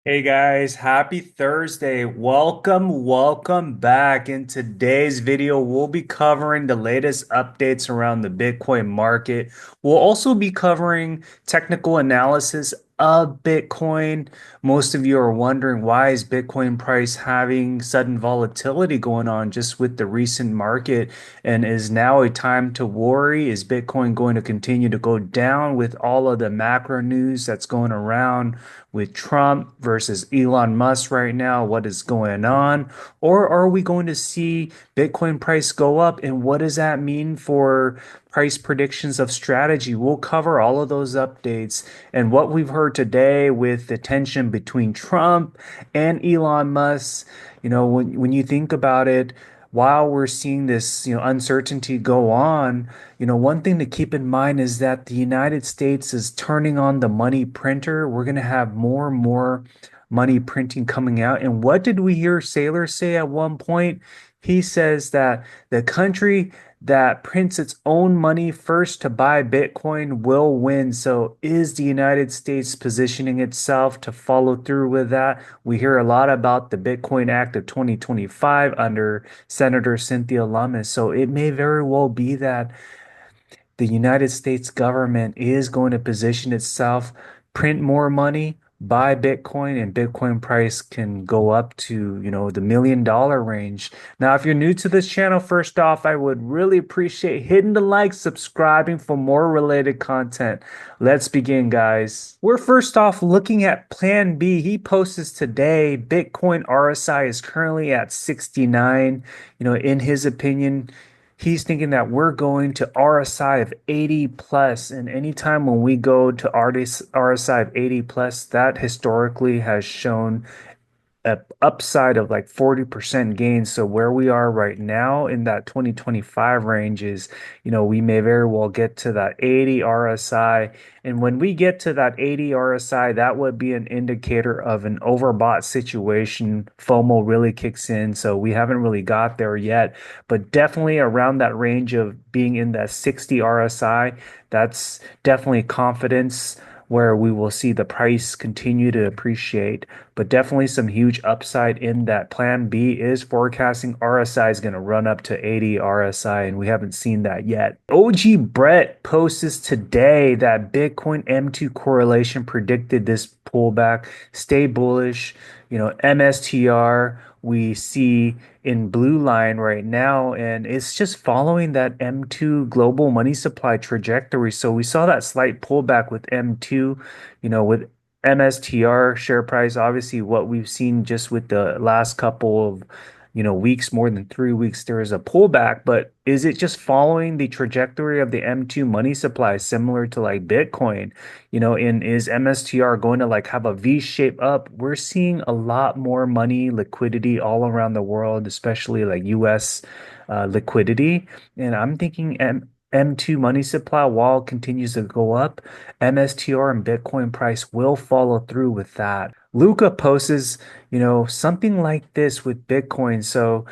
Hey guys, happy Thursday. Welcome back. In today's video, we'll be covering the latest updates around the Bitcoin market. We'll also be covering technical analysis of Bitcoin. Most of you are wondering, why is Bitcoin price having sudden volatility going on just with the recent market? And is now a time to worry? Is Bitcoin going to continue to go down with all of the macro news that's going around with Trump versus Elon Musk right now? What is going on? Or are we going to see Bitcoin price go up? And what does that mean for price predictions of strategy? We'll cover all of those updates and what we've heard today with the tension between Trump and Elon Musk. When you think about it, while we're seeing this, uncertainty go on, one thing to keep in mind is that the United States is turning on the money printer. We're going to have more and more money printing coming out. And what did we hear Saylor say at one point? He says that the country that prints its own money first to buy Bitcoin will win. So is the United States positioning itself to follow through with that? We hear a lot about the Bitcoin Act of 2025 under Senator Cynthia Lummis. So it may very well be that the United States government is going to position itself, print more money, buy Bitcoin, and Bitcoin price can go up to, the $1 million range. Now, if you're new to this channel, first off, I would really appreciate hitting the like, subscribing for more related content. Let's begin, guys. We're first off looking at Plan B. He posts today, Bitcoin RSI is currently at 69. In his opinion, he's thinking that we're going to RSI of 80 plus. And anytime when we go to RSI of 80 plus, that historically has shown a upside of like 40% gain. So where we are right now in that 2025 range is, we may very well get to that 80 RSI. And when we get to that 80 RSI, that would be an indicator of an overbought situation. FOMO really kicks in. So we haven't really got there yet, but definitely around that range of being in that 60 RSI, that's definitely confidence where we will see the price continue to appreciate, but definitely some huge upside in that. Plan B is forecasting RSI is going to run up to 80 RSI, and we haven't seen that yet. OG Brett posts today that Bitcoin M2 correlation predicted this pullback. Stay bullish. MSTR we see in blue line right now, and it's just following that M2 global money supply trajectory. So we saw that slight pullback with M2, with MSTR share price. Obviously, what we've seen just with the last couple of weeks, more than 3 weeks, there is a pullback. But is it just following the trajectory of the M2 money supply, similar to like Bitcoin? And is MSTR going to like have a V shape up? We're seeing a lot more money liquidity all around the world, especially like US liquidity. And I'm thinking M2 money supply, while it continues to go up, MSTR and Bitcoin price will follow through with that. Luca posts, something like this with Bitcoin. So,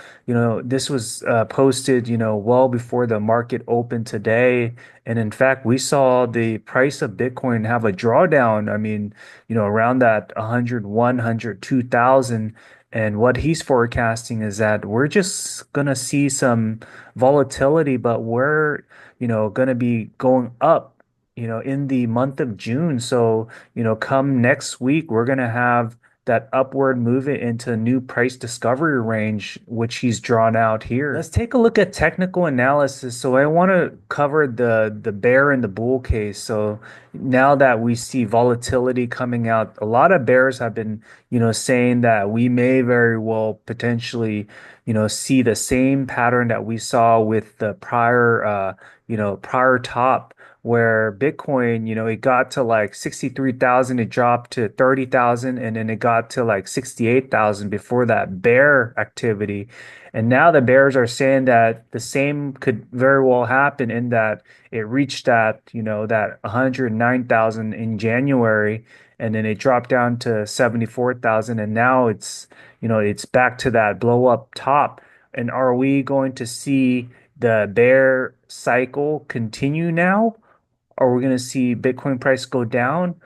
this was posted, well before the market opened today. And in fact, we saw the price of Bitcoin have a drawdown. I mean, around that 101, 102,000. And what he's forecasting is that we're just going to see some volatility, but we're, going to be going up, in the month of June. So, come next week, we're going to have that upward movement into a new price discovery range, which he's drawn out here. Let's take a look at technical analysis. So I want to cover the bear and the bull case. So now that we see volatility coming out, a lot of bears have been, saying that we may very well potentially, see the same pattern that we saw with the prior top, where Bitcoin, it got to like 63,000, it dropped to 30,000, and then it got to like 68,000 before that bear activity. And now the bears are saying that the same could very well happen, in that it reached that 109,000 in January, and then it dropped down to 74,000, and now it's back to that blow up top. And are we going to see the bear cycle continue now? Are we going to see Bitcoin price go down?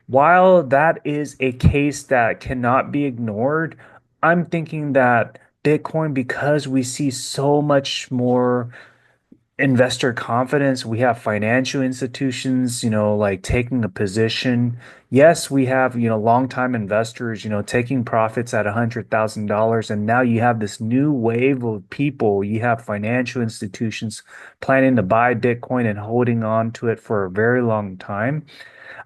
while that is a case that cannot be ignored, I'm thinking that Bitcoin, because we see so much more investor confidence. We have financial institutions, like taking a position. Yes, we have, longtime investors, taking profits at $100,000. And now you have this new wave of people. You have financial institutions planning to buy Bitcoin and holding on to it for a very long time.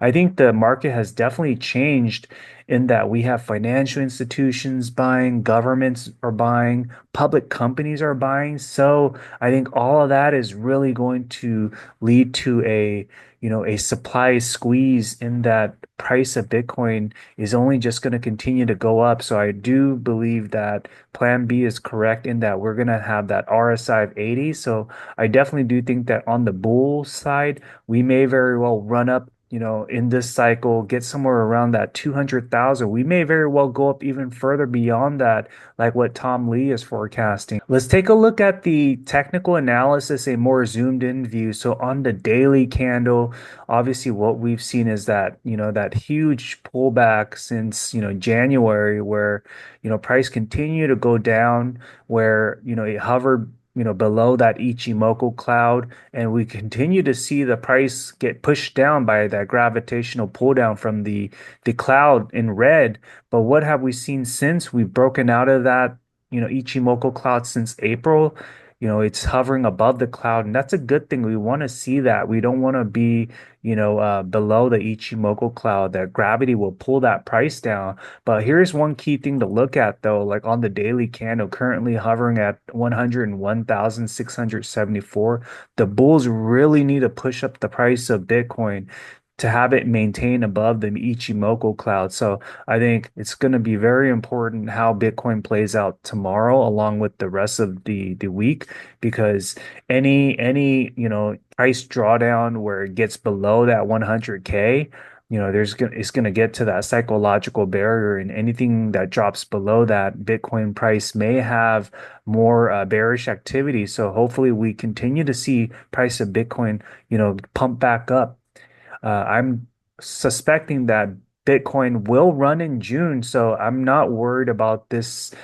I think the market has definitely changed in that we have financial institutions buying, governments are buying, public companies are buying. So I think all of that is really going to lead to a supply squeeze in that price of Bitcoin is only just going to continue to go up. So I do believe that Plan B is correct in that we're going to have that RSI of 80. So I definitely do think that on the bull side, we may very well run up, in this cycle, get somewhere around that 200,000. We may very well go up even further beyond that, like what Tom Lee is forecasting. Let's take a look at the technical analysis, a more zoomed in view. So on the daily candle, obviously what we've seen is that, that huge pullback since, January where, price continued to go down, where, it hovered, below that Ichimoku cloud, and we continue to see the price get pushed down by that gravitational pull down from the cloud in red. But what have we seen since we've broken out of that, Ichimoku cloud since April? It's hovering above the cloud, and that's a good thing. We want to see that. We don't want to be, below the Ichimoku cloud. That gravity will pull that price down. But here's one key thing to look at, though, like on the daily candle, currently hovering at 101,674. The bulls really need to push up the price of Bitcoin to have it maintain above the Ichimoku cloud. So I think it's going to be very important how Bitcoin plays out tomorrow, along with the rest of the week, because any price drawdown where it gets below that 100K, it's going to get to that psychological barrier, and anything that drops below that, Bitcoin price may have more bearish activity. So hopefully we continue to see price of Bitcoin, pump back up. I'm suspecting that Bitcoin will run in June, so I'm not worried about this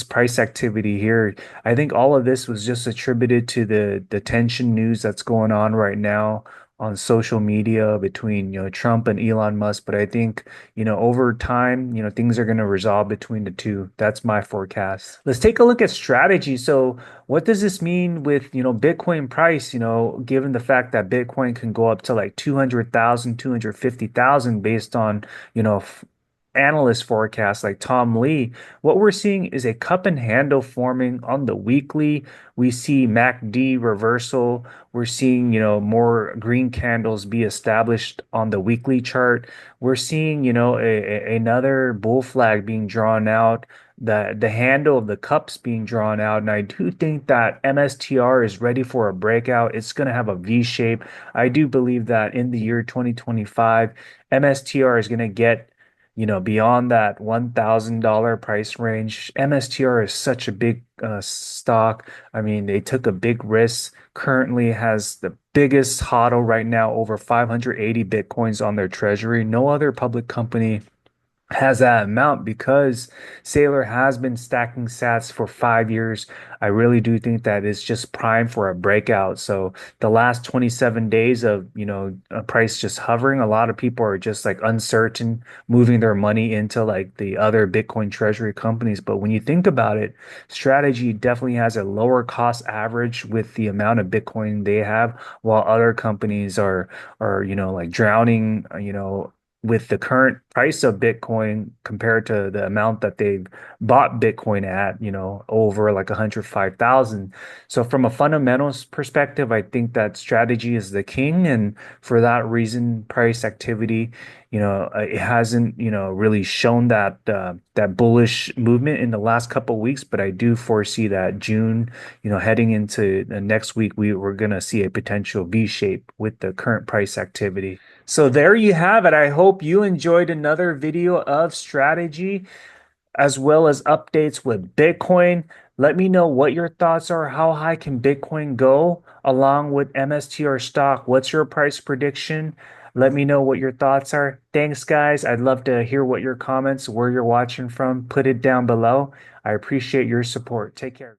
price activity here. I think all of this was just attributed to the tension news that's going on right now on social media between, Trump and Elon Musk. But I think, over time, things are going to resolve between the two. That's my forecast. Let's take a look at strategy. So what does this mean with, Bitcoin price, given the fact that Bitcoin can go up to like 200,000, 250,000 based on, analyst forecasts like Tom Lee? What we're seeing is a cup and handle forming on the weekly. We see MACD reversal. We're seeing, more green candles be established on the weekly chart. We're seeing, another bull flag being drawn out, the handle of the cups being drawn out. And I do think that MSTR is ready for a breakout. It's going to have a V shape. I do believe that in the year 2025, MSTR is going to get, beyond that $1,000 price range. MSTR is such a big stock. I mean, they took a big risk. Currently has the biggest HODL right now, over 580 Bitcoins on their treasury. No other public company has that amount because Sailor has been stacking sats for 5 years. I really do think that it's just prime for a breakout. So the last 27 days of, a price just hovering, a lot of people are just like uncertain, moving their money into like the other Bitcoin treasury companies. But when you think about it, Strategy definitely has a lower cost average with the amount of Bitcoin they have, while other companies are, like drowning, with the current price of Bitcoin compared to the amount that they've bought Bitcoin at, over like 105,000. So from a fundamentals perspective, I think that strategy is the king. And for that reason, price activity, it hasn't, really shown that bullish movement in the last couple of weeks, but I do foresee that June, heading into the next week, we're going to see a potential V shape with the current price activity. So there you have it. I hope you enjoyed another video of strategy as well as updates with Bitcoin. Let me know what your thoughts are. How high can Bitcoin go along with MSTR stock? What's your price prediction? Let me know what your thoughts are. Thanks, guys. I'd love to hear what your comments, where you're watching from. Put it down below. I appreciate your support. Take care.